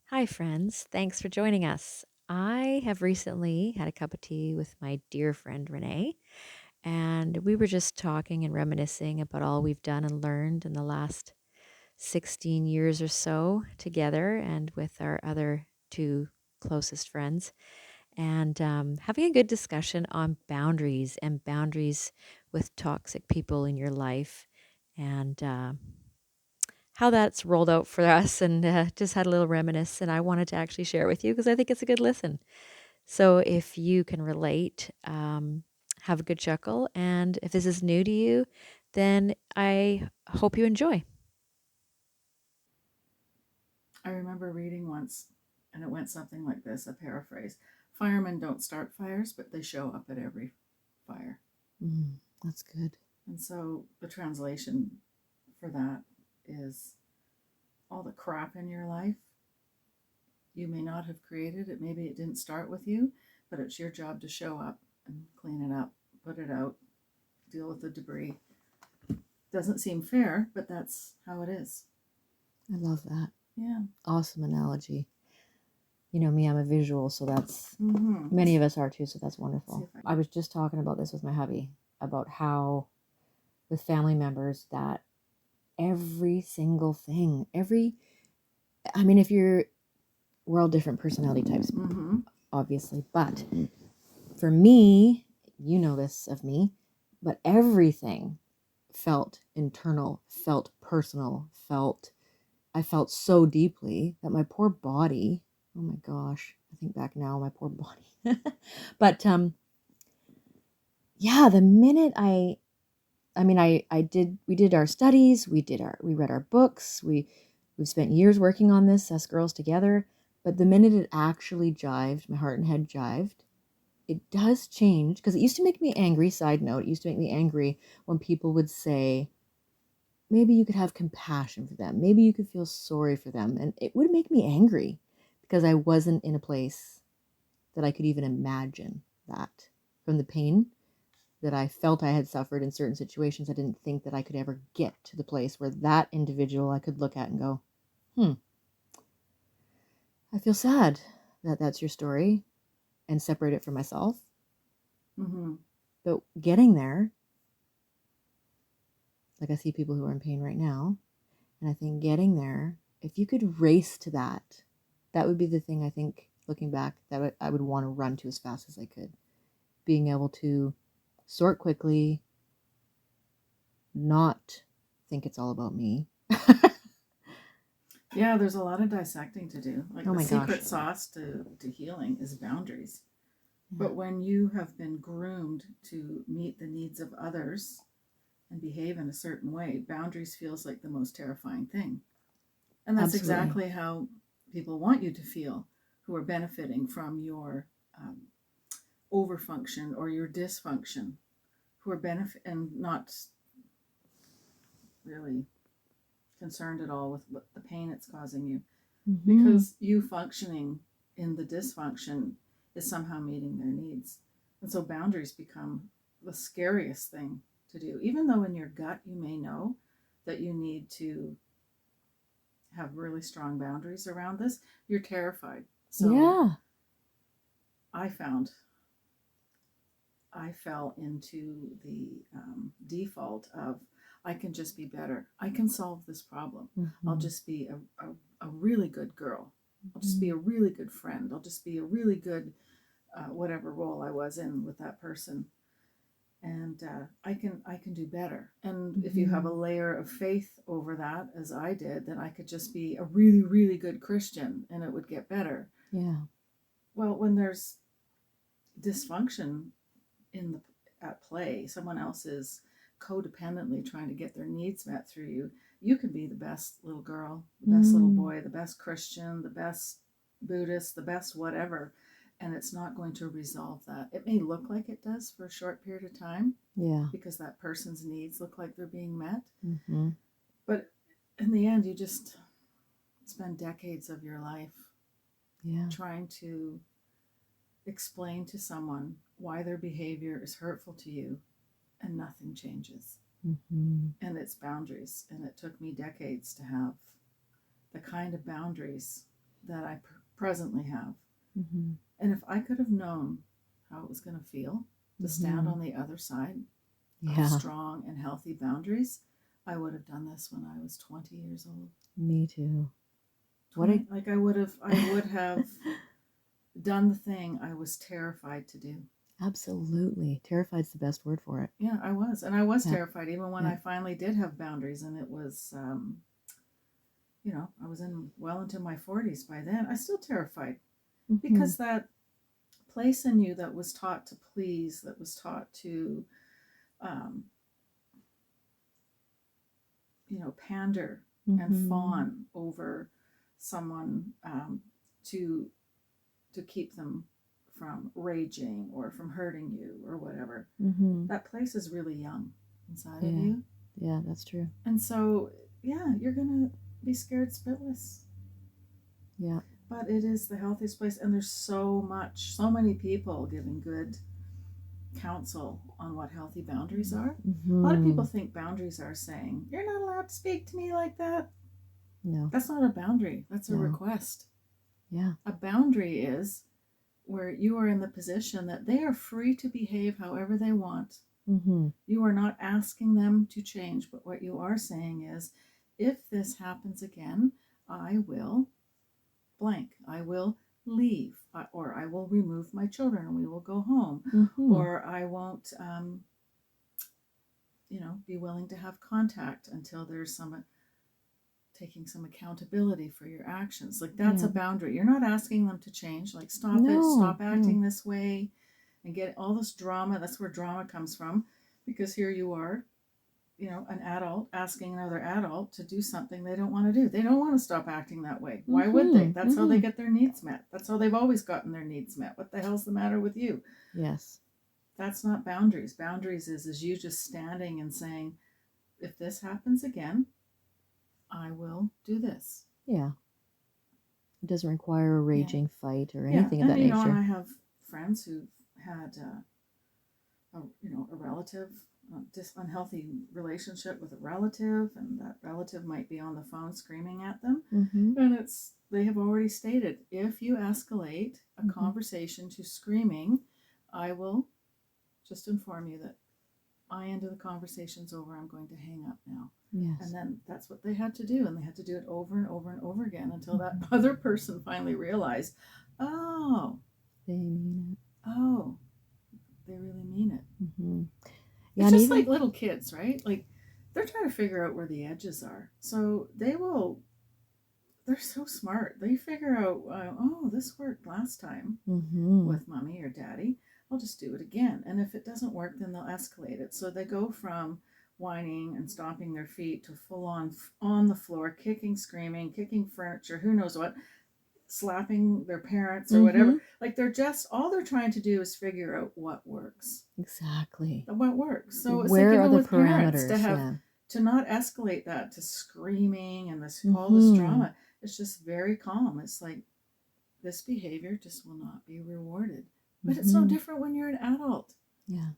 Hi, friends. Thanks for joining us. I have recently had a cup of tea with my dear friend Renee, and we were just talking and reminiscing about all we've done and learned in the last 16 years or so together and with our other two closest friends, and having a good discussion on boundaries and boundaries with toxic people in your life. And how that's rolled out for us and just had a little reminisce. And I wanted to actually share it with you because I think it's a good listen. So if you can relate, have a good chuckle. And if this is new to you, then I hope you enjoy. I remember reading once, and it went something like this, a paraphrase. Firemen don't start fires, but they show up at every fire. That's good. And so the translation for that is all the crap in your life you may not have created it. Maybe it didn't start with you, but it's your job to show up and clean it up, put it out, deal with the debris. Doesn't seem fair, but that's how it is. I love that. Yeah. Awesome analogy. You know me, I'm a visual, so that's Mm-hmm. many of us are too, so that's See wonderful. if I was just talking about this with my hubby about how with family members that every single thing, I mean, if you're, we're all different personality types, Mm-hmm. obviously, but for me, you know this of me, but everything felt internal, felt personal, I felt so deeply that my poor body, oh my gosh, I think back now, my poor body. But yeah, the minute I mean, we did our studies, we read our books, we've spent years working on this, us girls together. But the minute it actually jived, my heart and head jived, it does change. Because it used to make me angry, side note, it used to make me angry when people would say, maybe you could have compassion for them, maybe you could feel sorry for them. And it would make me angry because I wasn't in a place that I could even imagine that from the pain that I felt I had suffered in certain situations. I didn't think that I could ever get to the place where that individual I could look at and go, I feel sad that that's your story, and separate it from myself. Mm-hmm. But getting there, like I see people who are in pain right now, and I think getting there, if you could race to that, that would be the thing I think, looking back, that I would want to run to as fast as I could. Being able to sort quickly, not think it's all about me. Yeah, there's a lot of dissecting to do. Like Oh the my gosh. secret sauce to healing is boundaries. Yeah. But when you have been groomed to meet the needs of others and behave in a certain way, boundaries feels like the most terrifying thing. And that's Absolutely. exactly how people want you to feel who are benefiting from your um, overfunction or your dysfunction, who are benefit and not really concerned at all with what the pain it's causing you, Mm-hmm. because you functioning in the dysfunction is somehow meeting their needs. And so boundaries become the scariest thing to do, even though in your gut you may know that you need to have really strong boundaries around this. You're terrified. So Yeah. I found I fell into the default of I can just be better. I can solve this problem. I'll Mm-hmm. just be a really good girl. I'll just be Mm-hmm. a really good friend. I'll just be a really good whatever role I was in with that person. And I can do better. And if you have Mm-hmm. a layer of faith over that, as I did, then I could just be a really really good Christian, and it would get better. Yeah. Well, when there's dysfunction in the at play, someone else is codependently trying to get their needs met through you, you can be the best little girl, the best little Mm. boy, the best Christian, the best Buddhist, the best whatever, and it's not going to resolve that. It may look like it does for a short period of time Yeah. because that person's needs look like they're being met, Mm-hmm. but in the end you just spend decades of your life Yeah. trying to explain to someone why their behavior is hurtful to you, and nothing changes. Mm-hmm. And it's boundaries. And it took me decades to have the kind of boundaries that I presently have. Mm-hmm. And if I could have known how it was going to feel to stand Mm-hmm. on the other side of Yeah, strong and healthy boundaries, I would have done this when I was 20 years old. me too. What 20, like I would have done the thing I was terrified to do. Absolutely. Terrified's the best word for it. Yeah, I was. And I was Yeah. terrified even when Yeah. I finally did have boundaries. And it was, I was well into my 40s by then. I was still terrified Mm-hmm. because that place in you that was taught to please, that was taught to, um, pander and Mm-hmm. fawn over someone, to keep them from raging or from hurting you or whatever. Mm-hmm. That place is really young inside of Yeah. you. Yeah, that's true. And so, yeah, you're going to be scared spitless. Yeah. But it is the healthiest place. And there's so many people giving good counsel on what healthy boundaries are. A lot of Mm-hmm. people think boundaries are saying, you're not allowed to speak to me like that. No. That's not a boundary, that's a No. request. Yeah. A boundary is where you are in the position that they are free to behave however they want. Mm-hmm. You are not asking them to change, but what you are saying is, if this happens again, I will blank. I will leave, or I will remove my children and we will go home, Mm-hmm. or I won't, be willing to have contact until there's some taking some accountability for your actions. Like that's Yeah. a boundary. You're not asking them to change. Like stop it, No. stop acting this way, and get all this drama. That's where drama comes from, because here you are, an adult asking another adult to do something they don't want to do. They don't want to stop acting that way. Why would they? Mm-hmm. That's how they Mm-hmm. get their needs met. That's how they've always gotten their needs met. What the hell's the matter with you? Yes. That's not boundaries. Boundaries is you just standing and saying, if this happens again, I will do this. Yeah. It doesn't require a Yeah. raging fight or Yeah. anything of And, that and nature. I have friends who've had, a relative, unhealthy relationship with a relative, and that relative might be on the phone screaming at them. Mm-hmm. And they have already stated, if you escalate a Mm-hmm. conversation to screaming, I will just inform you that my end of the conversation's over. I'm going to hang up now. Yes. And then that's what they had to do. And they had to do it over and over and over again until that Mm-hmm. other person finally realized, oh, They mean oh, they really mean it. Mm-hmm. Yeah, It's and just even like little kids, right? Like they're trying to figure out where the edges are. So they're so smart. They figure out, oh, this worked last time mm-hmm. with mommy or daddy. I'll just do it again. And if it doesn't work, then they'll escalate it. So they go from whining and stomping their feet to full on the floor, kicking, screaming, kicking furniture, who knows what, slapping their parents or Mm-hmm. whatever. Like all they're trying to do is figure out what works. Exactly. What works. So it's Where like are even the with parents parameters? Yeah. to not escalate that to screaming and all this Mm-hmm. drama. It's just very calm. It's like this behavior just will not be rewarded. But it's no Mm-hmm. different when you're an adult. Yeah.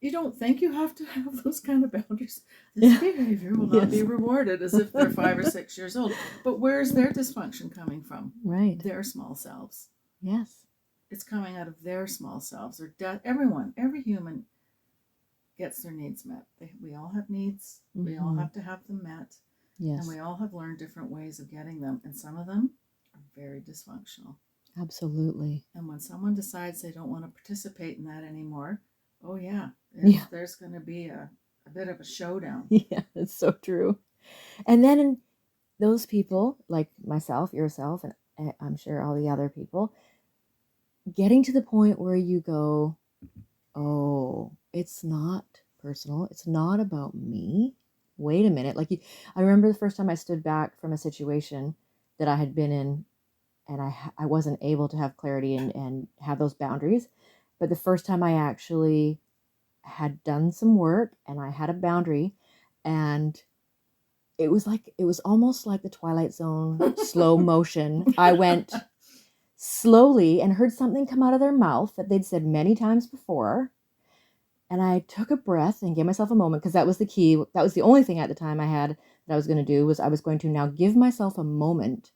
You don't think you have to have those kind of boundaries. This behavior will not be Yes. rewarded, as if they're 5 or 6 years old. But where's their dysfunction coming from? Right. Their small selves. Yes. It's coming out of their small selves. Every human gets their needs met. We all have needs. Mm-hmm. We all have to have them met. Yes. And we all have learned different ways of getting them. And some of them are very dysfunctional. Absolutely. And when someone decides they don't want to participate in that anymore, oh yeah, there's going to be a bit of a showdown. Yeah, it's so true. And then those people, like myself, yourself, and I'm sure all the other people, getting to the point where you go, oh, it's not personal. It's not about me. Wait a minute. I remember the first time I stood back from a situation that I had been in, and I wasn't able to have clarity and have those boundaries. But the first time I actually had done some work and I had a boundary, and it was almost like the Twilight Zone slow motion. I went slowly and heard something come out of their mouth that they'd said many times before. And I took a breath and gave myself a moment, because that was the key. That was the only thing at the time I had that I was going to do, was I was going to now give myself a moment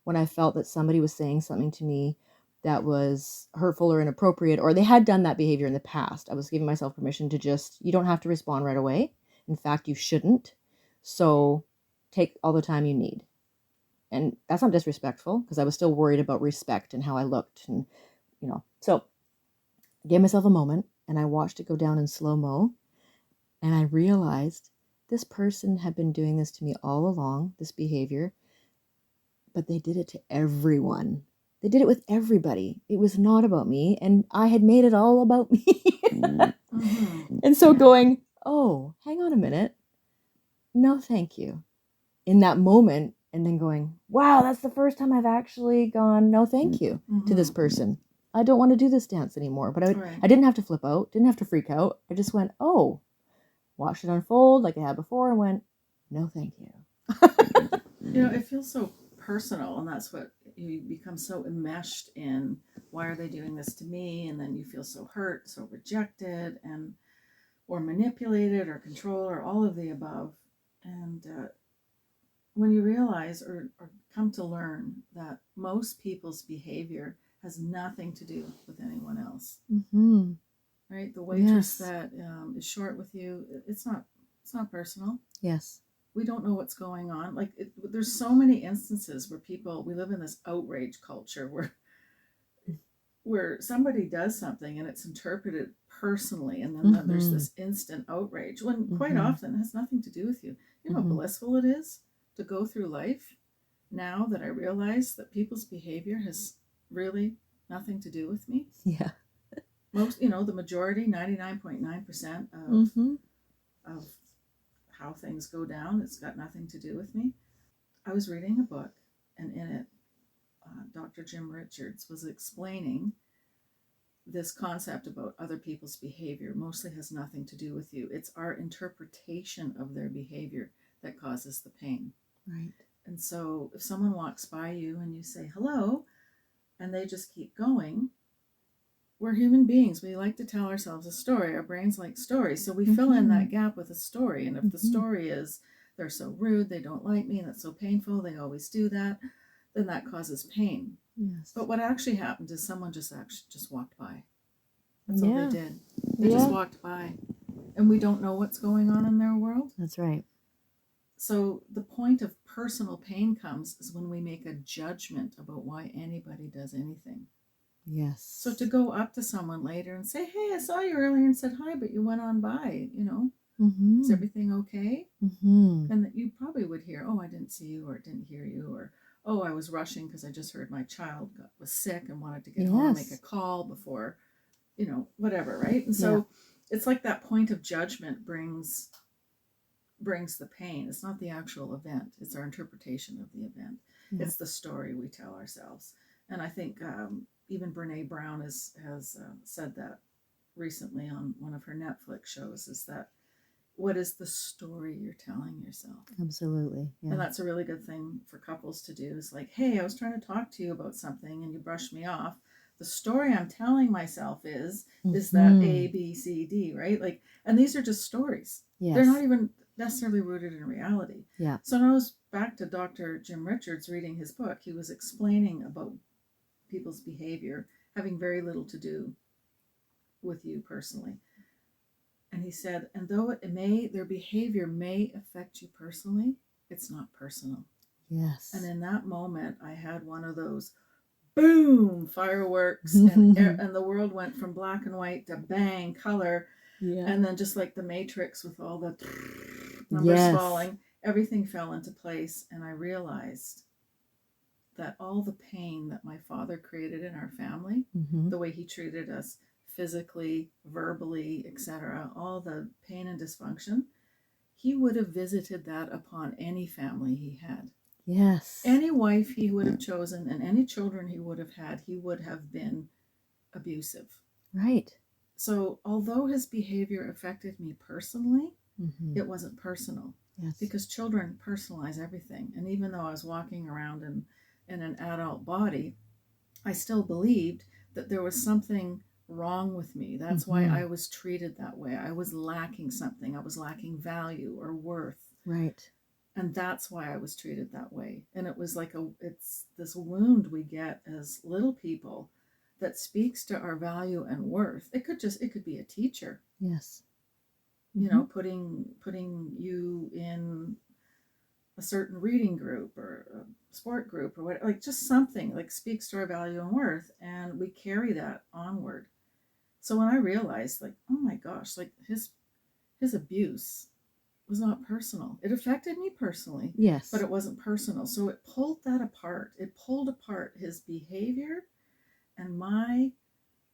when I felt that somebody was saying something to me that was hurtful or inappropriate, or they had done that behavior in the past. I was giving myself permission to just, you don't have to respond right away. In fact, you shouldn't. So take all the time you need. And that's not disrespectful, because I was still worried about respect and how I looked. And, so I gave myself a moment and I watched it go down in slow-mo. And I realized this person had been doing this to me all along, this behavior, but they did it to everyone. They did it with everybody. It was not about me, and I had made it all about me. Mm-hmm. And so going, oh, hang on a minute. No, thank you. In that moment, and then going, wow, that's the first time I've actually gone, no, thank you to this person. I don't want to do this dance anymore. But I didn't have to flip out, didn't have to freak out. I just went, oh, watched it unfold like I had before, and went, no, thank you. It feels so personal, and that's what you become so enmeshed in. Why are they doing this to me? And then you feel so hurt, so rejected, and or manipulated or controlled, or all of the above. And when you realize or come to learn that most people's behavior has nothing to do with anyone else, Mm-hmm. right? The waitress that is short with you, it's not personal. Yes. We don't know what's going on. Like there's so many instances where we live in this outrage culture where somebody does something and it's interpreted personally, and then there's this instant outrage when quite often it has nothing to do with you. You know how blissful it is to go through life now that I realize that people's behavior has really nothing to do with me. Yeah. Most, the majority, 99.9% of how things go down, it's got nothing to do with me. I was reading a book, and in it, Dr. Jim Richards was explaining this concept about other people's behavior mostly has nothing to do with you. It's our interpretation of their behavior that causes the pain. Right. And so if someone walks by you and you say hello, and they just keep going, we're human beings. We like to tell ourselves a story. Our brains like stories. So we fill in that gap with a story. And if the story is, they're so rude, they don't like me, and that's so painful, they always do that, then that causes pain. Yes. But what actually happened is someone just walked by. That's all they did. They just walked by. And we don't know what's going on in their world. That's right. So the point of personal pain comes is when we make a judgment about why anybody does anything. Yes. So to go up to someone later and say, hey, I saw you earlier and said hi, but you went on by, is everything okay? And that you probably would hear, oh, I didn't see you, or didn't hear you, or, oh, I was rushing because I just heard my child was sick and wanted to get home and make a call before, whatever, right? And so it's like that point of judgment brings the pain. It's not the actual event. It's our interpretation of the event. Yeah. It's the story we tell ourselves. And I think even Brene Brown has said that recently on one of her Netflix shows, is that what is the story you're telling yourself? Absolutely. Yeah. And that's a really good thing for couples to do, is like, hey, I was trying to talk to you about something and you brushed me off. The story I'm telling myself is that A, B, C, D, right? Like, and these are just stories. Yes. They're not even necessarily rooted in reality. Yeah. So when I was back to Dr. Jim Richards reading his book, he was explaining about people's behavior having very little to do with you personally. And he said, and though their behavior may affect you personally, it's not personal. Yes. And in that moment, I had one of those boom fireworks, and the world went from black and white to bang color. Yeah. And then just like the Matrix with all the numbers falling, everything fell into place. And I realized that all the pain that my father created in our family, the way he treated us physically, verbally, etc., all the pain and dysfunction, he would have visited that upon any family he had. Yes. Any wife he would have chosen and any children he would have had, he would have been abusive. Right. So although his behavior affected me personally, it wasn't personal. Yes. Because children personalize everything. And even though I was walking around in an adult body, I still believed that there was something wrong with me. That's why I was treated that way. I was lacking something. I was lacking value or worth. Right. And that's why I was treated that way. And it was like it's this wound we get as little people that speaks to our value and worth. It could be a teacher. Yes. You know, putting you in a certain reading group or a sport group or what, like just something like speaks to our value and worth, and we carry that onward. So when I realized, like, oh my gosh, like his abuse was not personal. It affected me personally, Yes. but it wasn't personal. So it pulled that apart. It pulled apart his behavior and my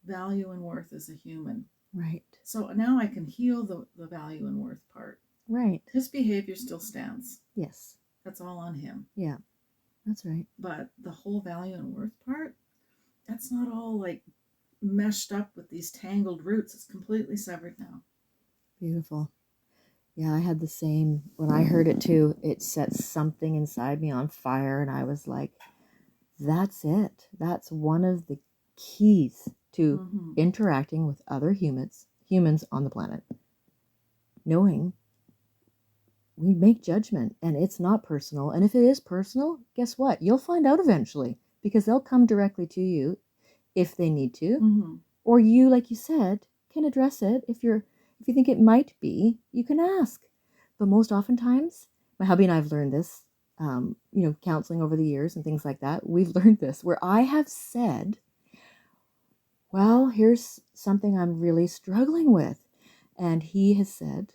value and worth as a human. Right. So now I can heal the value and worth part. Right. His behavior still stands. Yes. That's all on him. Yeah. That's right. But the whole value and worth part, that's not all like meshed up with these tangled roots. It's completely severed now. Beautiful. Yeah, I had the same. When I heard it too, it set something inside me on fire, and I was like, that's it. That's one of the keys to interacting with other humans on the planet. Knowing we make judgment, and it's not personal. And if it is personal, guess what? You'll find out eventually, because they'll come directly to you if they need to. Or you, like you said, can address it. If you think it might be, you can ask. But most oftentimes, my hubby and I have learned this, counseling over the years and things like that. We've learned this where I have said, well, here's something I'm really struggling with. And he has said,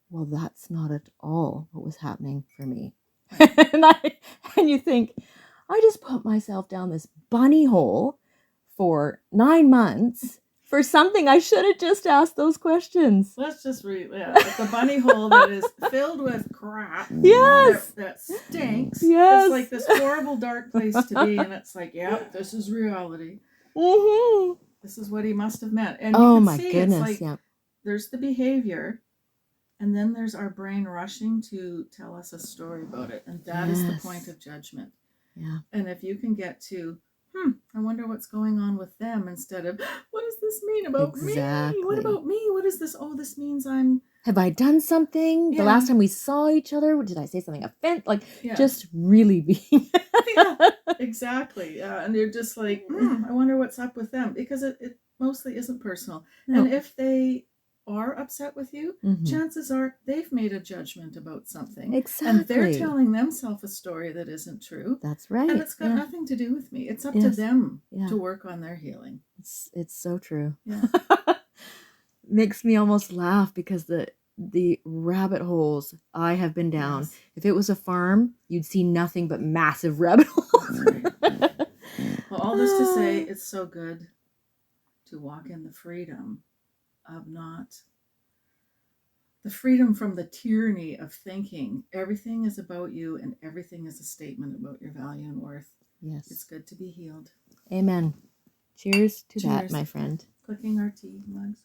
well, that's not at all what was happening for me. and you think, I just put myself down this bunny hole for 9 months for something I should have just asked those questions. Let's just read the bunny hole that is filled with crap. Yes. That stinks. Yes. It's like this horrible dark place to be, and it's like, yep, this is reality. This is what he must have meant. And oh you can my see goodness, it's like, there's the behavior, and then there's our brain rushing to tell us a story about it. And that is the point of judgment. Yeah. And if you can get to, I wonder what's going on with them, instead of, what does this mean about me? What about me? What is this? Oh, this means have I done something? The last time we saw each other, did I say something offensive? Like, just really being. Exactly. And you're just like, I wonder what's up with them, because it mostly isn't personal. No. And if they are upset with you, chances are they've made a judgment about something. Exactly. And they're telling themselves a story that isn't true. That's right. And it's got nothing to do with me. It's up to them to work on their healing. It's so true. Yeah. Makes me almost laugh, because the rabbit holes I have been down. Yes. If it was a farm, you'd see nothing but massive rabbit holes. Well, all this to say, it's so good to walk in the freedom of the freedom from the tyranny of thinking everything is about you and everything is a statement about your value and worth. Yes. It's good to be healed. Amen. Cheers to that, my friend. Clicking our tea mugs.